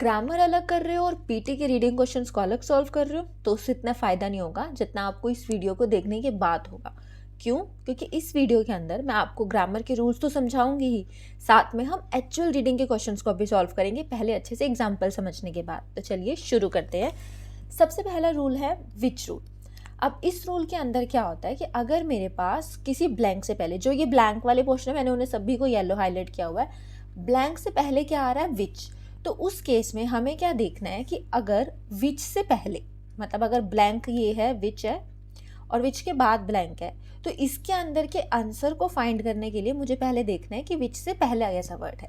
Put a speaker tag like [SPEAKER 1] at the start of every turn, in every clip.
[SPEAKER 1] Grammar अलग कर रहे हो और पीटी के रीडिंग क्वेश्चंस को अलग सॉल्व कर रहे हो तो उससे इतना फ़ायदा नहीं होगा जितना आपको इस वीडियो को देखने के बाद होगा। क्यों? क्योंकि इस वीडियो के अंदर मैं आपको ग्रामर के रूल्स तो समझाऊंगी ही, साथ में हम एक्चुअल रीडिंग के क्वेश्चंस को भी सॉल्व करेंगे, पहले अच्छे से एग्जाम्पल समझने के बाद। तो चलिए शुरू करते हैं। सबसे पहला रूल है विच रूल। अब इस रूल के अंदर क्या होता है कि अगर मेरे पास किसी ब्लैंक से पहले, जो ये ब्लैंक वाले पोर्शन है मैंने उन्हें सभी को येलो हाईलाइट किया हुआ है, ब्लैंक से पहले क्या आ रहा है? विच। तो उस केस में हमें क्या देखना है कि अगर विच से पहले, मतलब अगर ब्लैंक ये है, विच है और विच के बाद ब्लैंक है, तो इसके अंदर के आंसर को फाइंड करने के लिए मुझे पहले देखना है कि विच से पहले कैसा वर्ड है।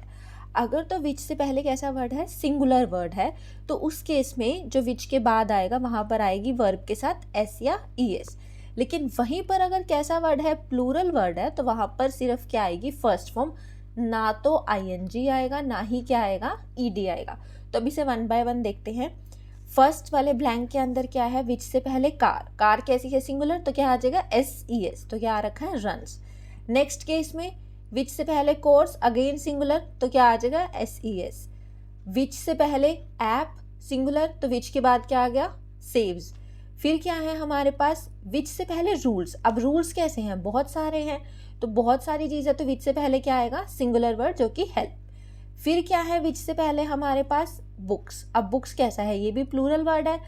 [SPEAKER 1] अगर तो विच से पहले कैसा वर्ड है? सिंगुलर वर्ड है, तो उस केस में जो विच के बाद आएगा वहाँ पर आएगी वर्ब के साथ एस या ई एस। लेकिन वहीं पर अगर कैसा वर्ड है? प्लूरल वर्ड है, तो वहाँ पर सिर्फ क्या आएगी? First form. ना तो आई आएगा, ना ही क्या आएगा? ईडी आएगा। तो अभी से वन बाय वन देखते हैं। फर्स्ट वाले ब्लैंक के अंदर क्या है? विच से पहले कार। कार कैसी है? सिंगुलर, तो क्या आ जाएगा? S E S. तो क्या आ रखा है? रन्स। नेक्स्ट केस में विच से पहले कोर्स, अगेन सिंगुलर, तो क्या आ जाएगा? S E S. विच से पहले ऐप, सिंगुलर, तो विच के बाद क्या आ गया? सेव्स। फिर क्या है हमारे पास? विच से पहले रूल्स। अब रूल्स कैसे हैं? बहुत सारे हैं, तो बहुत सारी चीज़ है, तो विच से पहले क्या आएगा? सिंगुलर वर्ड जो कि हेल्प। फिर क्या है विच से पहले हमारे पास? बुक्स। अब बुक्स कैसा है? ये भी प्लूरल वर्ड है,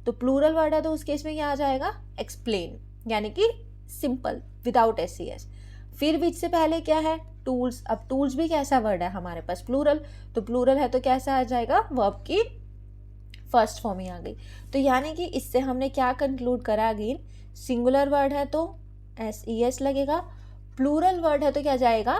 [SPEAKER 1] तो प्लूरल वर्ड है तो उस केस में क्या आ जाएगा? एक्सप्लेन, यानी कि simple without S C S. फिर विच से पहले क्या है? टूल्स। अब टूल्स भी कैसा वर्ड है हमारे पास? प्लूरल, तो प्लूरल है तो कैसा आ जाएगा? वर्ब की फर्स्ट फॉर्म ही आ गई। तो यानी कि इससे हमने क्या कंक्लूड करा? अगेन सिंगुलर वर्ड है तो एस ई एस लगेगा, प्लूरल वर्ड है तो क्या जाएगा?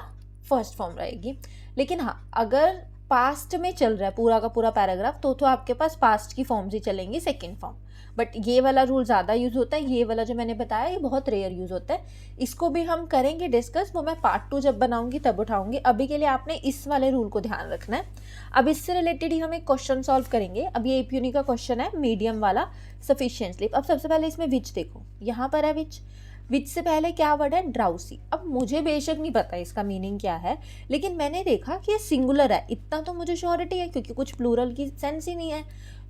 [SPEAKER 1] फर्स्ट फॉर्म रहेगी। लेकिन हाँ, अगर पास्ट में चल रहा है पूरा का पूरा पैराग्राफ तो आपके पास पास्ट की फॉर्म्स ही चलेंगी, सेकेंड फॉर्म। बट ये वाला रूल ज़्यादा यूज़ होता है, ये वाला जो मैंने बताया ये बहुत रेयर यूज़ होता है। इसको भी हम करेंगे डिस्कस, वो मैं पार्ट 2 जब बनाऊंगी तब उठाऊंगी। अभी के लिए आपने इस वाले रूल को ध्यान रखना है। अब इससे रिलेटेड ही हम एक क्वेश्चन सॉल्व करेंगे। अब ये एपीयूनी का क्वेश्चन है, मीडियम वाला, सफिशिएंट स्लीप। अब सबसे पहले इसमें विच देखो, यहाँ पर है विच। विच से पहले क्या वर्ड है? ड्राउसी। अब मुझे बेशक नहीं पता इसका मीनिंग क्या है, लेकिन मैंने देखा कि ये सिंगुलर है, इतना तो मुझे श्योरिटी है क्योंकि कुछ प्लूरल की सेंस ही नहीं है।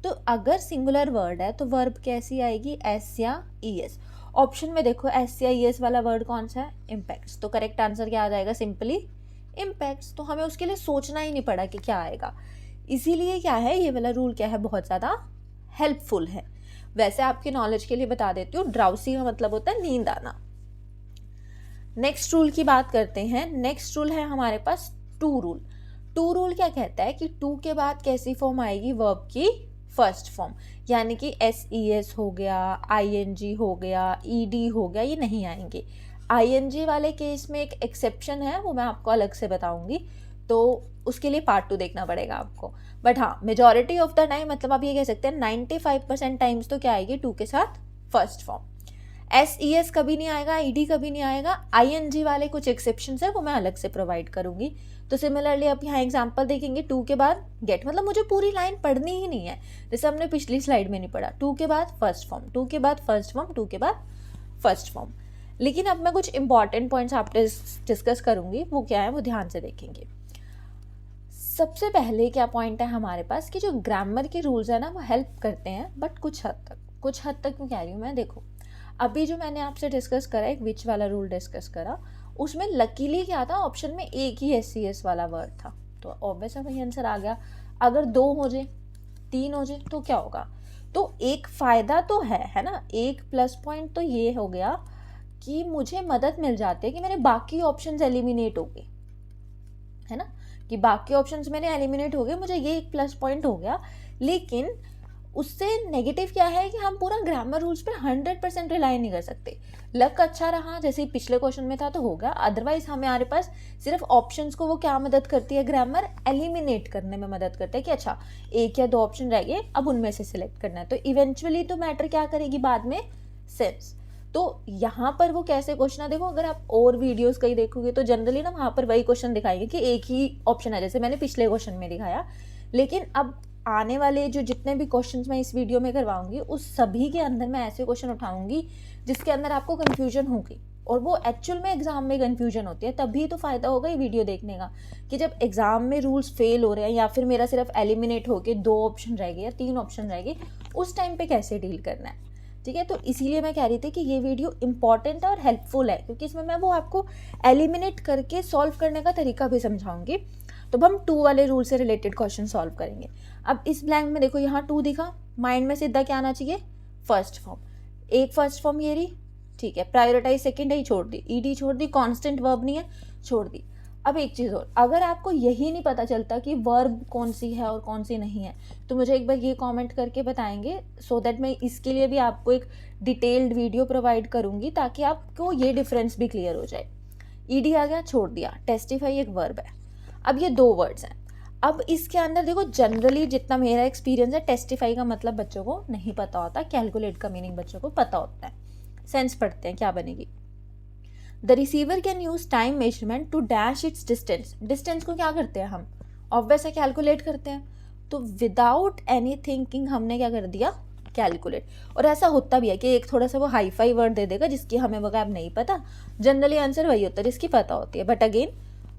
[SPEAKER 1] तो अगर सिंगुलर वर्ड है तो वर्ब कैसी आएगी? एस या ई एस। ऑप्शन में देखो एस या ई एस वाला वर्ड कौन सा है? इम्पैक्ट्स। तो करेक्ट आंसर क्या आ जाएगा? Simply impacts. तो हमें उसके लिए सोचना ही नहीं पड़ा कि क्या आएगा। इसीलिए क्या है, ये वाला रूल क्या है? बहुत ज़्यादा हेल्पफुल है। वैसे आपके नॉलेज के लिए बता देती हूँ, ड्राउसी का मतलब होता है नींद आना। नेक्स्ट रूल की बात करते हैं। नेक्स्ट रूल है हमारे पास टू रूल। टू रूल क्या कहता है कि टू के बाद कैसी फॉर्म आएगी? वर्ब की फर्स्ट फॉर्म, यानी कि एस ई एस हो गया, आई एन जी हो गया, ई डी हो गया, ये नहीं आएंगे। आई एन जी वाले केस में एक एक्सेप्शन है, वो मैं आपको अलग से बताऊंगी, तो उसके लिए पार्ट 2 देखना पड़ेगा आपको। बट हाँ, मेजॉरिटी ऑफ द टाइम, मतलब आप ये कह सकते हैं 95% टाइम्स तो क्या आएगी? टू के साथ first form. S E S कभी नहीं आएगा, ई डी कभी नहीं आएगा। आई एन जी वाले कुछ एक्सेप्शन है, वो मैं अलग से प्रोवाइड करूंगी। तो सिमिलरली अब यहाँ एग्जाम्पल देखेंगे, टू के बाद गेट, मतलब मुझे पूरी लाइन पढ़नी ही नहीं है, जैसे हमने पिछली स्लाइड में नहीं पढ़ा। टू के बाद फर्स्ट फॉर्म, टू के बाद फर्स्ट फॉर्म, टू के बाद फर्स्ट फॉर्म। लेकिन अब मैं कुछ इंपॉर्टेंट पॉइंट्स आपसे डिस्कस करूंगी, वो क्या है वो ध्यान से देखेंगे। सबसे पहले क्या पॉइंट है हमारे पास कि जो ग्रामर के रूल्स है ना वो हेल्प करते हैं, बट कुछ हद तक। कुछ हद तक क्यों कह रही हूँ मैं? देखो, अभी जो मैंने आपसे डिस्कस करा, एक विच वाला रूल डिस्कस करा, उसमें लकीली क्या था? ऑप्शन में एक ही एस सी एस वाला वर्ड था, तो ऑब्वियस है वही आंसर आ गया। अगर 2 हो जाए, 3 हो जाए तो क्या होगा? तो एक फ़ायदा तो है ना, एक प्लस पॉइंट तो ये हो गया कि मुझे मदद मिल जाती है कि मेरे बाकी ऑप्शंस एलिमिनेट हो गए, है ना, कि बाकी ऑप्शंस मेरे एलिमिनेट हो गए, मुझे ये एक प्लस पॉइंट हो गया। लेकिन उससे नेगेटिव क्या है कि हम पूरा ग्रामर रूल्स पे 100% रिलाई नहीं कर सकते। लक अच्छा रहा, जैसे पिछले क्वेश्चन में था तो हो गया, अदरवाइज हमारे पास सिर्फ ऑप्शंस को वो क्या मदद करती है? ग्रामर एलिमिनेट करने में मदद करते हैं कि अच्छा एक या 2 ऑप्शन रह गए, अब उनमें से सिलेक्ट करना है। तो इवेंचुअली तो मैटर क्या करेगी बाद में? सेंस। तो यहाँ पर वो कैसे क्वेश्चन है, देखो अगर आप और वीडियोस कहीं देखोगे तो जनरली ना वहाँ पर वही क्वेश्चन दिखाएंगे कि एक ही ऑप्शन है, जैसे मैंने पिछले क्वेश्चन में दिखाया। लेकिन अब आने वाले जो जितने भी क्वेश्चंस मैं इस वीडियो में करवाऊंगी, उस सभी के अंदर मैं ऐसे क्वेश्चन उठाऊंगी जिसके अंदर आपको कंफ्यूजन होगी और वो एक्चुअल में एग्जाम में कंफ्यूजन होती है, तभी तो फ़ायदा होगा ये वीडियो देखने का, कि जब एग्जाम में रूल्स फेल हो रहे हैं या फिर मेरा सिर्फ एलिमिनेट होके 2 ऑप्शन रह गए या 3 ऑप्शन रह गए, उस टाइम पे कैसे डील करना है। ठीक है, तो इसीलिए मैं कह रही थी कि ये वीडियो इंपॉर्टेंट है और हेल्पफुल है, क्योंकि इसमें मैं वो आपको एलिमिनेट करके सॉल्व करने का तरीका भी समझाऊंगी। तो हम 2 वाले रूल से रिलेटेड क्वेश्चन सॉल्व करेंगे। अब इस ब्लैंक में देखो यहाँ 2 दिखा, माइंड में सीधा क्या आना चाहिए, फर्स्ट फॉर्म। एक फर्स्ट फॉर्म ये रही, ठीक है, प्रायोरिटाइज सेकेंड है, ही छोड़ दी, ईडी छोड़ दी, कांस्टेंट वर्ब नहीं है, छोड़ दी। अब एक चीज़ और, अगर आपको यही नहीं पता चलता कि वर्ब कौन सी है और कौन सी नहीं है, तो मुझे एक बार ये कमेंट करके बताएंगे, सो दैट मैं इसके लिए भी आपको एक डिटेल्ड वीडियो प्रोवाइड करूँगी, ताकि आपको ये डिफरेंस भी क्लियर हो जाए। ईडी आ गया, छोड़ दिया, टेस्टिफाई एक वर्ब है। अब ये 2 वर्ड्स हैं। अब इसके अंदर देखो, जनरली जितना मेरा एक्सपीरियंस है, टेस्टिफाई का मतलब बच्चों को नहीं पता होता, कैलकुलेट का मीनिंग बच्चों को पता होता है, सेंस पढ़ते हैं क्या बनेगी। The receiver can use time measurement to dash its distance. Distance को क्या करते हैं हम, ऑब्वियस है कैलकुलेट करते हैं, तो विदाउट एनी थिंकिंग हमने क्या कर दिया, कैलकुलेट। और ऐसा होता भी है कि एक थोड़ा सा वो हाई फाई वर्ड दे देगा जिसकी हमें वगैरह नहीं पता, जनरली आंसर वही होता है जिसकी पता होती है। बट अगेन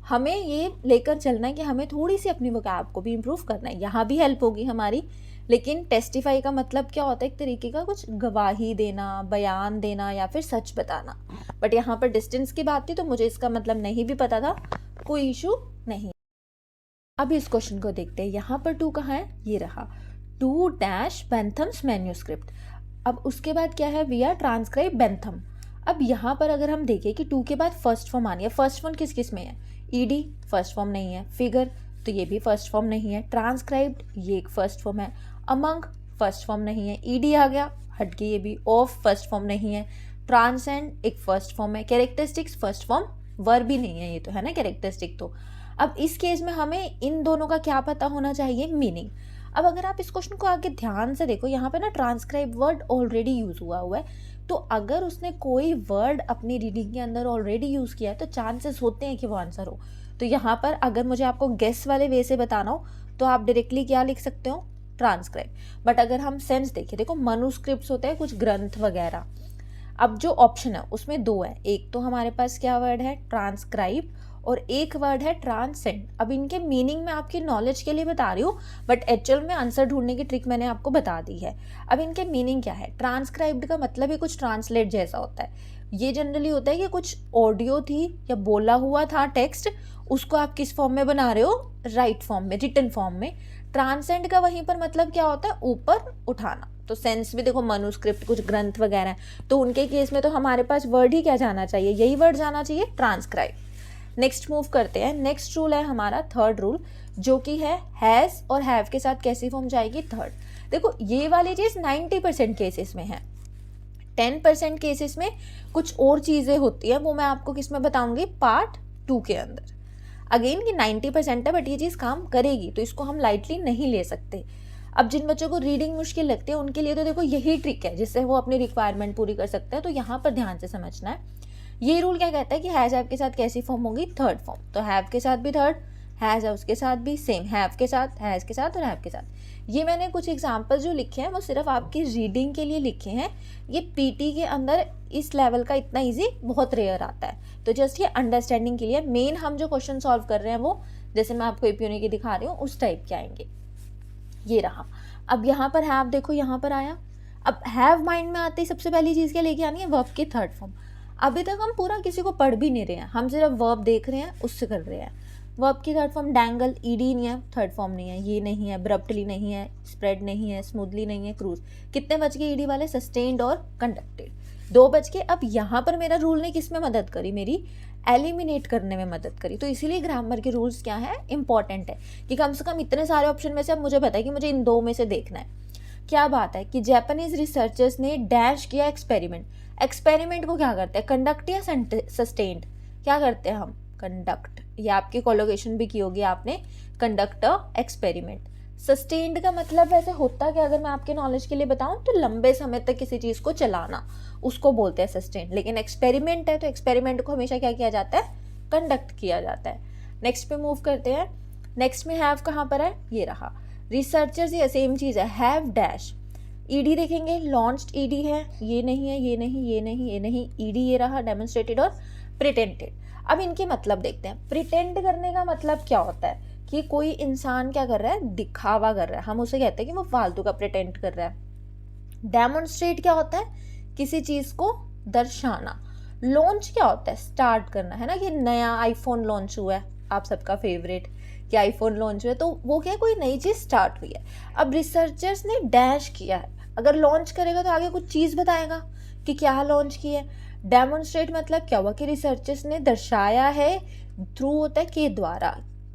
[SPEAKER 1] हमें ये लेकर चलना है कि हमें थोड़ी सी अपनी वोकैब को भी इम्प्रूव करना है, यहाँ भी हेल्प होगी हमारी। लेकिन टेस्टिफाई का मतलब क्या होता है, एक तरीके का कुछ गवाही देना, बयान देना या फिर सच बताना। बट यहाँ पर डिस्टेंस की बात थी तो मुझे इसका मतलब नहीं भी पता था, कोई इशू नहीं। अब इस क्वेश्चन को देखते हैं, यहाँ पर 2 कहाँ है, ये रहा, 2 डैश बेंथम्स मैन्यूस्क्रिप्ट। अब उसके बाद क्या है, वी आर ट्रांसक्राइब बेंथम। अब यहाँ पर अगर हम देखें कि 2 के बाद फर्स्ट फॉर्म आनी है, फर्स्ट फॉर्म किस किस में है, ईडी फर्स्ट फॉर्म नहीं है, फिगर तो ये भी फर्स्ट फॉर्म नहीं है, ट्रांसक्राइब्ड ये एक फर्स्ट फॉर्म है, अमंग फर्स्ट फॉर्म नहीं है, ईडी आ गया, हट गई ये भी, ऑफ फर्स्ट फॉर्म नहीं है, ट्रांसेंड एक फर्स्ट फॉर्म है, कैरेक्टरिस्टिक्स फर्स्ट फॉर्म, वर्ब भी नहीं है, ये तो है ना कैरेक्टरिस्टिक। तो अब इस केस में हमें इन दोनों का क्या पता होना चाहिए, मीनिंग। अब अगर आप इस क्वेश्चन को आगे ध्यान से देखो, यहाँ पे ना ट्रांसक्राइब वर्ड ऑलरेडी यूज हुआ है, तो अगर उसने कोई वर्ड अपनी रीडिंग के अंदर ऑलरेडी यूज किया है तो चांसेस होते हैं कि वो आंसर हो। तो यहाँ पर अगर मुझे आपको गेस वाले वे से बताना हो तो आप डायरेक्टली क्या लिख सकते हो, ट्रांसक्राइब। बट अगर हम सेंस देखें, देखो मनुस्क्रिप्ट्स होते हैं कुछ ग्रंथ वगैरह। अब जो ऑप्शन है उसमें 2 है, एक तो हमारे पास क्या वर्ड है, ट्रांसक्राइब, और एक वर्ड है ट्रांसेंड। अब इनके मीनिंग में आपकी नॉलेज के लिए बता रही हूँ, बट एक्चुअल में आंसर ढूंढने की ट्रिक मैंने आपको बता दी है। अब इनके मीनिंग क्या है, ट्रांसक्राइब्ड का मतलब ही कुछ ट्रांसलेट जैसा होता है। ये जनरली होता है कि कुछ ऑडियो थी या बोला हुआ था टेक्स्ट, उसको आप किस फॉर्म में बना रहे हो, राइट फॉर्म में, रिटन फॉर्म में। ट्रांसेंड का वहीं पर मतलब क्या होता है, ऊपर उठाना। तो सेंस भी देखो, मनुस्क्रिप्ट कुछ ग्रंथ वगैरह हैं, तो उनके केस में तो हमारे पास वर्ड ही क्या जाना चाहिए, यही वर्ड जाना चाहिए, ट्रांसक्राइब। नेक्स्ट मूव करते हैं, नेक्स्ट रूल है हमारा थर्ड रूल, जो कि है हैज़ और हैव के साथ कैसी फॉर्म जाएगी, थर्ड। देखो ये वाली चीज़ 90% केसेस में है, 10% केसेस में कुछ और चीज़ें होती हैं, वो मैं आपको किस में बताऊंगी, पार्ट 2 के अंदर। अगेन कि 90% है, बट ये चीज़ काम करेगी, तो इसको हम लाइटली नहीं ले सकते। अब जिन बच्चों को रीडिंग मुश्किल लगती है उनके लिए तो देखो यही ट्रिक है जिससे वो अपनी रिक्वायरमेंट पूरी कर सकते हैं, तो यहाँ पर ध्यान से समझना है। ये रूल क्या कहता है कि हैज़ हैव के साथ कैसी फॉर्म होगी, थर्ड फॉर्म। तो हैव के साथ भी थर्ड, हैज़ है उसके साथ भी सेम, हैव के साथ, हैज़ के साथ और हैव के साथ। ये मैंने कुछ एग्जाम्पल जो लिखे हैं वो सिर्फ आपकी रीडिंग के लिए लिखे हैं, ये पीटी के अंदर इस लेवल का इतना ईजी बहुत रेयर आता है, तो जस्ट ये अंडरस्टैंडिंग के लिए। मेन हम जो क्वेश्चन सॉल्व कर रहे हैं वो जैसे मैं आपको एपीओनी की दिखा रही हूँ उस टाइप के आएंगे। ये रहा। अब यहाँ पर हैव देखो, यहाँ पर आया। अब हैव माइंड में आते ही सबसे पहली चीज़ क्या लेके आनी है, वर्ब की थर्ड फॉर्म। अभी तक हम पूरा किसी को पढ़ भी नहीं रहे हैं, हम सिर्फ वर्ब देख रहे हैं, उससे कर रहे हैं। वर्ब की थर्ड फॉर्म डैंगल, ईडी नहीं है, थर्ड फॉर्म नहीं है, ये नहीं है, अब्रप्टली नहीं है, स्प्रेड नहीं है, स्मूथली नहीं है, क्रूज। कितने बच गए ईडी वाले, सस्टेन्ड और कंडक्टेड, 2 बच के। अब यहाँ पर मेरा रूल ने किस में मदद करी, मेरी एलिमिनेट करने में मदद करी। तो इसीलिए ग्रामर के रूल्स क्या है, इंपॉर्टेंट है कि कम से कम इतने सारे ऑप्शन में से अब मुझे पता है कि मुझे इन 2 में से देखना है। क्या बात है कि जापानीज रिसर्चर्स ने डैश किया एक्सपेरिमेंट। एक्सपेरिमेंट को क्या करते हैं, कंडक्ट या सस्टेन्ड, क्या करते हैं हम, कंडक्ट। ये आपकी कोलोकेशन भी की होगी आपने, कंडक्ट एक्सपेरिमेंट। सस्टेन्ड का मतलब वैसे होता है कि अगर मैं आपके नॉलेज के लिए बताऊं तो लंबे समय तक किसी चीज़ को चलाना, उसको बोलते हैं सस्टेन्ड। लेकिन एक्सपेरिमेंट है तो एक्सपेरिमेंट को हमेशा क्या किया जाता है, कंडक्ट किया जाता है। नेक्स्ट पे मूव करते हैं। नेक्स्ट में हैव कहाँ पर है, ये रहा। रिसर्चर्स, ये सेम चीज़ है, हैव डैश। ईडी देखेंगे, लॉन्च्ड ईडी है, ये नहीं है, ये नहीं, ये नहीं, ये नहीं, ईडी ये रहा, डेमोन्स्ट्रेटेड और प्रिटेंडेड। अब इनके मतलब देखते हैं। प्रिटेंड करने का मतलब क्या होता है कि कोई इंसान क्या कर रहा है, दिखावा कर रहा है, हम उसे कहते हैं कि वो फालतू का प्रिटेंड कर रहा है। डेमोन्स्ट्रेट क्या होता है, किसी चीज को दर्शाना। लॉन्च क्या होता है, स्टार्ट करना, है ना, कि नया आईफोन लॉन्च हुआ है, आप सबका फेवरेट, कि आईफोन लॉन्च हुआ है, तो वो क्या है, कोई नई चीज स्टार्ट हुई है। अब रिसर्चर्स ने डैश किया है, अगर लॉन्च करेगा तो आगे कुछ चीज बताएगा कि क्या लॉन्च की है। डेमोन्स्ट्रेट मतलब क्या हुआ कि रिसर्चर्स ने दर्शाया है, थ्रू होता है के द्वारा,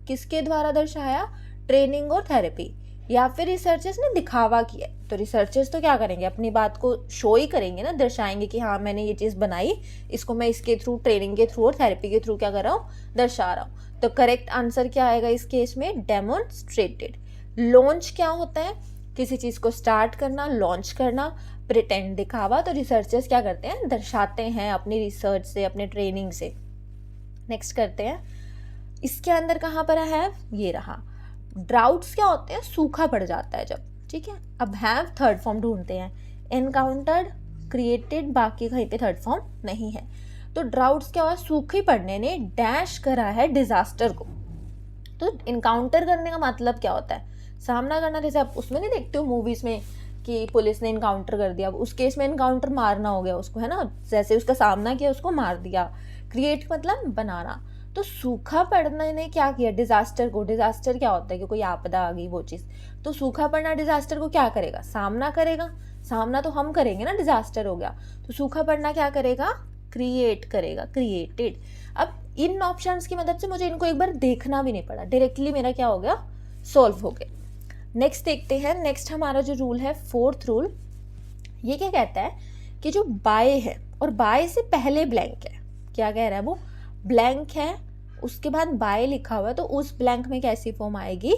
[SPEAKER 1] किसके द्वारा दर्शाया, ट्रेनिंग और थेरेपी, या फिर रिसर्चर्स ने दिखावा किया। तो रिसर्चर्स तो क्या करेंगे, अपनी बात को शो ही करेंगे ना, दर्शाएंगे कि हाँ मैंने ये चीज़ बनाई, इसको मैं इसके थ्रू, ट्रेनिंग के थ्रू और थेरेपी के थ्रू क्या कर रहा हूँ, दर्शा रहा हूँ। तो करेक्ट आंसर क्या आएगा इस केस में, डेमोन्स्ट्रेटेड। लॉन्च क्या होता है, किसी चीज़ को स्टार्ट करना, लॉन्च करना। प्रिटेंड दिखावा, तो रिसर्चर्स क्या करते हैं, दर्शाते हैं अपनी रिसर्च से, अपने ट्रेनिंग से। नेक्स्ट करते हैं, इसके अंदर कहाँ पर है, ये रहा। ड्राउट्स क्या होते हैं, सूखा पड़ जाता है जब, ठीक है। अब हैव थर्ड फॉर्म ढूंढते हैं, एनकाउंटर्ड, क्रिएटेड, बाकी कहीं पे थर्ड फॉर्म नहीं है। तो ड्राउट्स क्या हुआ, सूखे पड़ने ने डैश करा है डिजास्टर को। तो इनकाउंटर करने का मतलब क्या होता है, सामना करना। जैसे आप उसमें नहीं देखते हो मूवीज में कि पुलिस ने इनकाउंटर कर दिया, उस केस में इनकाउंटर मारना हो गया उसको, है ना, जैसे उसका सामना किया उसको मार दिया। क्रिएट मतलब बनाना। तो सूखा पड़ने ने क्या किया, डिजास्टर को। डिजास्टर क्या होता है कि कोई आपदा आ गई, वो चीज। तो सूखा पड़ना डिजास्टर को क्या करेगा, सामना करेगा। सामना तो हम करेंगे ना, डिजास्टर हो गया, तो सूखा पड़ना क्या करेगा, क्रिएट करेगा, क्रिएटेड। अब इन ऑप्शंस की मदद से मुझे इनको एक बार देखना भी नहीं पड़ा, डायरेक्टली मेरा क्या हो गया, सॉल्व हो गया। नेक्स्ट देखते हैं। नेक्स्ट हमारा जो रूल है, फोर्थ रूल, ये क्या कहता है कि जो बाय है और बाय से पहले ब्लैंक है, क्या कह रहा है वो, ब्लैंक है उसके बाद बाय लिखा हुआ है, तो उस ब्लैंक में कैसी फॉर्म आएगी,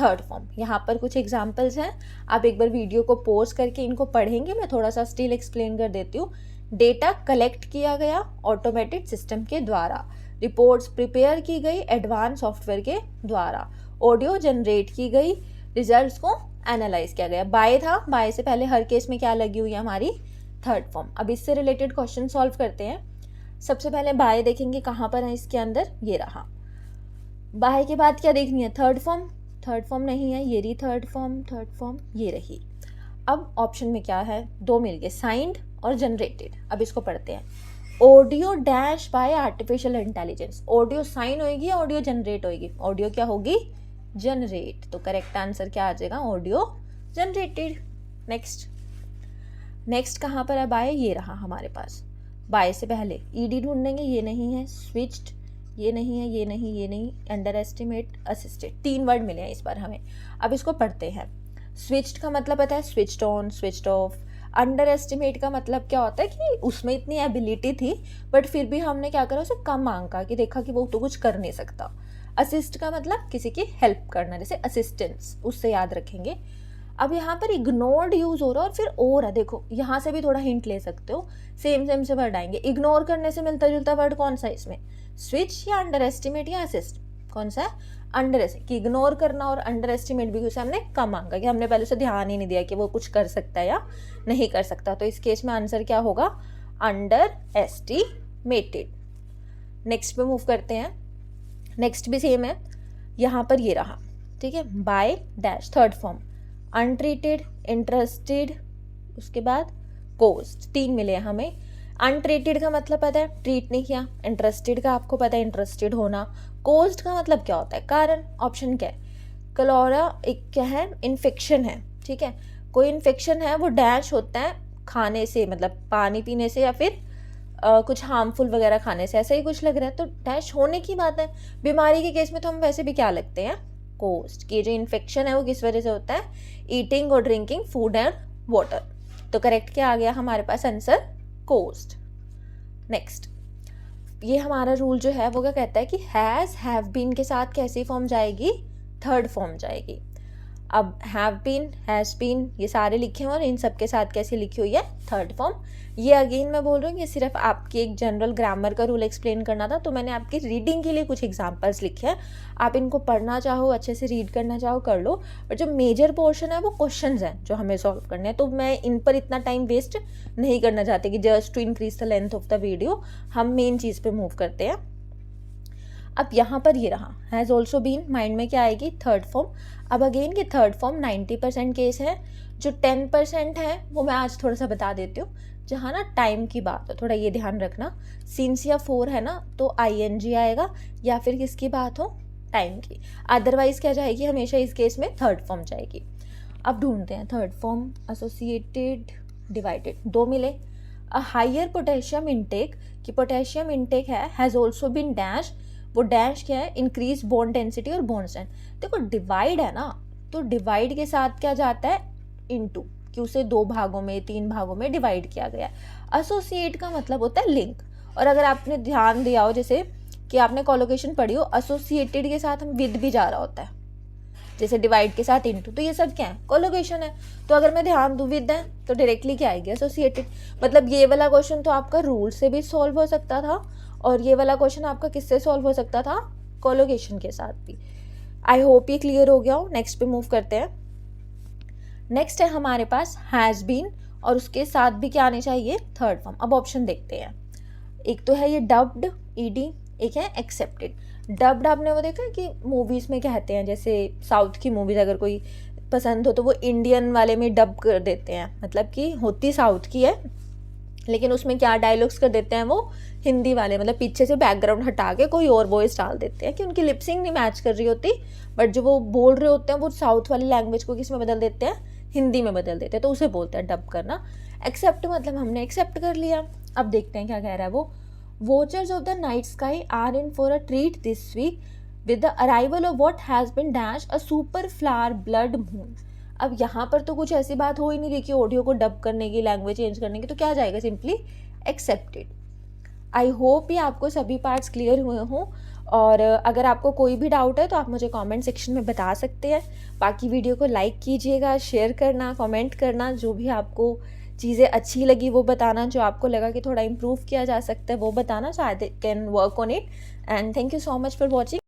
[SPEAKER 1] थर्ड फॉर्म। यहाँ पर कुछ एग्जाम्पल्स हैं, आप एक बार वीडियो को पॉज करके इनको पढ़ेंगे, मैं थोड़ा सा स्टिल एक्सप्लेन कर देती हूँ। डेटा कलेक्ट किया गया ऑटोमेटेड सिस्टम के द्वारा, रिपोर्ट्स प्रिपेयर की गई एडवांस सॉफ्टवेयर के द्वारा, ऑडियो जनरेट की गई, रिजल्ट्स को एनालाइज किया गया। बाय था, बाय से पहले हर केस में क्या लगी हुई है हमारी, थर्ड फॉर्म। अब इससे रिलेटेड क्वेश्चन सॉल्व करते हैं। सबसे पहले बाय देखेंगे कहाँ पर है इसके अंदर, ये रहा। बाय के बाद क्या देखनी है, थर्ड फॉर्म। थर्ड फॉर्म नहीं है, ये रही थर्ड फॉर्म, थर्ड फॉर्म ये रही। अब ऑप्शन में क्या है, दो मिल गए, साइंड और जनरेटेड। अब इसको पढ़ते हैं। Audio dash by artificial intelligence, audio sign होगी, ऑडियो जनरेट होगी, ऑडियो क्या होगी, जनरेट। तो करेक्ट आंसर क्या आ जाएगा, ऑडियो जनरेटेड। नेक्स्ट कहाँ पर है बाय, ये रहा हमारे पास। बाय से पहले ईडी ढूंढेंगे, ये नहीं है, स्विच्ड ये नहीं है, ये नहीं, ये नहीं, अंडर एस्टिमेट, असिस्टेड, 3 वर्ड मिले हैं इस बार हमें। अब इसको पढ़ते हैं। स्विच्ड का मतलब पता है, switched on, switched off. Under estimate का मतलब क्या होता है कि उसमें इतनी एबिलिटी थी बट फिर भी हमने क्या करा, उसे कम आंका कि देखा कि वो तो कुछ कर नहीं सकता। असिस्ट का मतलब किसी की हेल्प करना, जैसे असिस्टेंस, उससे याद रखेंगे। अब यहाँ पर इग्नोर्ड यूज हो रहा है और फिर और है, देखो यहाँ से भी थोड़ा हिंट ले सकते हो, सेम से वर्ड आएंगे। इग्नोर करने से मिलता जुलता वर्ड कौन सा है इसमें, स्विच या अंडर एस्टिमेट या असिस्ट, कौन सा है, अंडर एस्टिमेट। कि इग्नोर करना और अंडर एस्टिमेट भी उसे हमने कम मांगा कि हमने पहले उसे ध्यान ही नहीं दिया कि वो कुछ कर सकता है या नहीं कर सकता। तो इस केस में आंसर क्या होगा, अंडर एस्टिमेटेड। नेक्स्ट पे मूव करते हैं। नेक्स्ट भी सेम है, यहाँ पर ये रहा, ठीक है। By dash third form, untreated, interested, उसके बाद कोस्ट, 3 मिले हैं हमें। अनट्रीटेड का मतलब पता है, ट्रीट नहीं किया। इंटरेस्टेड का आपको पता है, इंटरेस्टेड होना। कोस्ट का मतलब क्या होता है, कारण। ऑप्शन क्या है, कलोरा एक क्या है, इन्फेक्शन है, ठीक है। कोई इन्फेक्शन है वो डैश होता है खाने से, मतलब पानी पीने से या फिर कुछ हार्मफुल वगैरह खाने से, ऐसा ही कुछ लग रहा है, तो डैश होने की बात है। बीमारी के केस में तो हम वैसे भी क्या लगते हैं, कोस्ट। कि जो इन्फेक्शन है वो किस वजह से होता है, ईटिंग और ड्रिंकिंग फूड एंड वाटर। तो करेक्ट क्या आ गया हमारे पास आंसर, कोस्ट। नेक्स्ट, ये हमारा रूल जो है वो क्या कहता है कि हैज, हैव बीन के साथ कैसी फॉर्म जाएगी, थर्ड फॉर्म जाएगी। अब हैव बीन, हैज़ बीन, ये सारे लिखे हैं और इन सब के साथ कैसे लिखी हुई है, थर्ड फॉर्म। ये अगेन मैं बोल रही हूँ कि सिर्फ आपकी एक जनरल ग्रामर का रूल एक्सप्लेन करना था, तो मैंने आपकी रीडिंग के लिए कुछ एग्जांपल्स लिखे हैं। आप इनको पढ़ना चाहो, अच्छे से रीड करना चाहो कर लो, बट जो मेजर पोर्शन है वो क्वेश्चंस हैं जो हमें सॉल्व करने हैं, तो मैं इन पर इतना टाइम वेस्ट नहीं करना चाहती कि just to increase the length of the video. हम मेन चीज़ पे मूव करते हैं। अब यहाँ पर ये रहा हैज़ ऑल्सो बीन, माइंड में क्या आएगी, थर्ड फॉर्म। अब अगेन ये थर्ड फॉर्म 90% केस है, जो 10% है वो मैं आज थोड़ा सा बता देती हूँ। जहाँ ना टाइम की बात हो, थोड़ा ये ध्यान रखना, सिंस या फोर है ना तो ING आएगा, या फिर किसकी बात हो, टाइम की। अदरवाइज क्या जाएगी, हमेशा इस केस में थर्ड फॉर्म जाएगी। अब ढूंढते हैं थर्ड फॉर्म, एसोसिएटेड, डिवाइडेड, दो मिले। अ हायर पोटेशियम इनटेक, कि पोटेशियम इनटेक है, हैज़ ऑल्सो बीन डैश, वो डैश क्या है, इंक्रीज बोन डेंसिटी और बोन स्ट्रेंथ। देखो डिवाइड है ना, तो डिवाइड के साथ क्या जाता है, इनटू, कि उसे 2 भागों में 3 भागों में डिवाइड किया गया है। एसोसिएट का मतलब होता है लिंक, और अगर आपने ध्यान दिया हो जैसे कि आपने कोलोकेशन पढ़ी हो, एसोसिएटेड के साथ हम विद भी जा रहा होता है, जैसे डिवाइड के साथ इनटू, तो ये सब क्या है, कोलोकेशन है। तो अगर मैं ध्यान दूँ विद है तो डायरेक्टली क्या आएगी, एसोसिएटेड। मतलब ये वाला क्वेश्चन तो आपका रूल से भी सॉल्व हो सकता था, और ये वाला क्वेश्चन आपका किससे सॉल्व हो सकता था, कोलोकेशन के साथ भी। आई होप ये क्लियर हो गया हो। नेक्स्ट पे मूव करते हैं। नेक्स्ट है हमारे पास हैज़ बीन, और उसके साथ भी क्या आने चाहिए, थर्ड फॉर्म। अब ऑप्शन देखते हैं। एक तो है ये डब्ड, ED, एक है एक्सेप्टेड। डब्ड आपने वो देखा है कि मूवीज़ में कहते हैं, जैसे साउथ की मूवीज़ अगर कोई पसंद हो तो वो इंडियन वाले में डब कर देते हैं, मतलब कि होती साउथ की है लेकिन उसमें क्या डायलॉग्स कर देते हैं वो हिंदी वाले, मतलब पीछे से बैकग्राउंड हटा के कोई और वॉइस डाल देते हैं कि उनकी लिपसिंग नहीं मैच कर रही होती, बट जो वो बोल रहे होते हैं वो साउथ वाली लैंग्वेज को किस में बदल देते हैं, हिंदी में बदल देते हैं, तो उसे बोलते हैं डब करना। एक्सेप्ट मतलब हमने एक्सेप्ट कर लिया। अब देखते हैं क्या कह रहा है वो। Watchers of the night sky are in for a treat this week with the arrival of what has been dash a super flower blood moon. अब यहाँ पर तो कुछ ऐसी बात हो ही नहीं रही कि ऑडियो को डब करने की, लैंग्वेज चेंज करने की, तो क्या जाएगा, सिंपली एक्सेप्टेड। आई होप ये आपको सभी पार्ट्स क्लियर हुए हों, और अगर आपको कोई भी डाउट है तो आप मुझे कमेंट सेक्शन में बता सकते हैं। बाकी वीडियो को लाइक कीजिएगा, शेयर करना, कमेंट करना, जो भी आपको चीज़ें अच्छी लगी वो बताना, जो आपको लगा कि थोड़ा इम्प्रूव किया जा सकता है वो बताना, so I can work on it. And thank you so much for watching.